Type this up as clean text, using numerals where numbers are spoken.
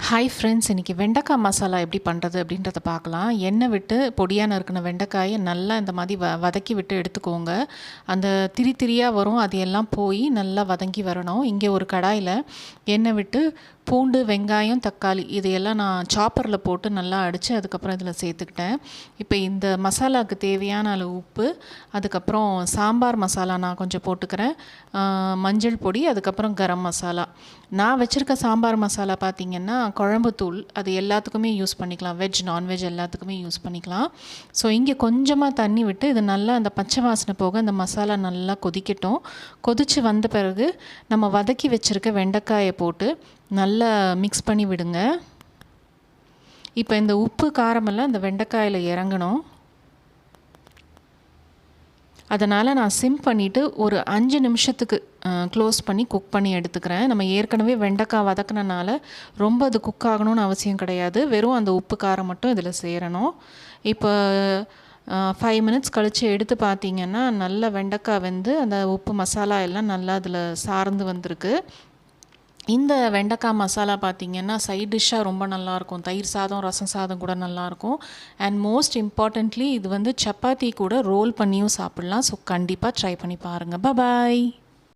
Hi friends, இன்றைக்கி வெண்டைக்காய் மசாலா எப்படி பண்ணுறது அப்படின்றத பார்க்கலாம். எண்ணெய் விட்டு பொடியாக நறுக்கின வெண்டைக்காயை நல்லா இந்த மாதிரி வதக்கி விட்டு எடுத்துக்கோங்க. அந்த திரி திரியாக வரும், அது எல்லாம் போய் நல்லா வதங்கி வரணும். இங்கே ஒரு கடாயில் எண்ணெய் விட்டு பூண்டு, வெங்காயம், தக்காளி இதையெல்லாம் நான் சாப்பரில் போட்டு நல்லா அடித்து அதுக்கப்புறம் இதில் சேர்த்துக்கிட்டேன். இப்போ இந்த மசாலாவுக்கு தேவையான அளவு உப்பு, அதுக்கப்புறம் சாம்பார் மசாலா நான் கொஞ்சம் போட்டுக்கிறேன், மஞ்சள் பொடி, அதுக்கப்புறம் கரம் மசாலா. நான் வச்சுருக்க சாம்பார் மசாலா பார்த்திங்கன்னா குழம்புத்தூள், அது எல்லாத்துக்குமே யூஸ் பண்ணிக்கலாம், வெஜ் நான்வெஜ் எல்லாத்துக்குமே யூஸ் பண்ணிக்கலாம். ஸோ இங்கே கொஞ்சமாக தண்ணி விட்டு இது நல்லா அந்த பச்சை வாசனை போக அந்த மசாலா நல்லா கொதிக்கட்டும். கொதித்து வந்த பிறகு நம்ம வதக்கி வச்சுருக்க வெண்டைக்காயை போட்டு நல்லா மிக்ஸ் பண்ணி விடுங்க. இப்போ இந்த உப்பு காரமெல்லாம் இந்த வெண்டைக்காயில் இறங்கணும். அதனால் நான் சிம் பண்ணிவிட்டு ஒரு 5 நிமிஷத்துக்கு க்ளோஸ் பண்ணி குக் பண்ணி எடுத்துக்கிறேன். நம்ம ஏற்கனவே வெண்டைக்காய் வதக்கினனால ரொம்ப அது குக் ஆகணும்னு அவசியம் கிடையாது. வெறும் அந்த உப்பு காரம் மட்டும் இதில் சேரணும். இப்போ 5 மினிட்ஸ் கழித்து எடுத்து பார்த்திங்கன்னா நல்லா வெண்டைக்காய் வெந்து அந்த உப்பு மசாலா எல்லாம் நல்லா அதில் சார்ந்து வந்திருக்கு. இந்த வெண்டைக்காய் மசாலா பார்த்திங்கன்னா சைட் டிஷ்ஷாக ரொம்ப நல்லாயிருக்கும். தயிர் சாதம், ரசம் சாதம் கூட நல்லாயிருக்கும். அண்ட் மோஸ்ட் இம்பார்ட்டண்ட்லி இது வந்து சப்பாத்தி கூட ரோல் பண்ணியும் சாப்பிட்லாம். ஸோ கண்டிப்பாக ட்ரை பண்ணி பாருங்கள். பாய்.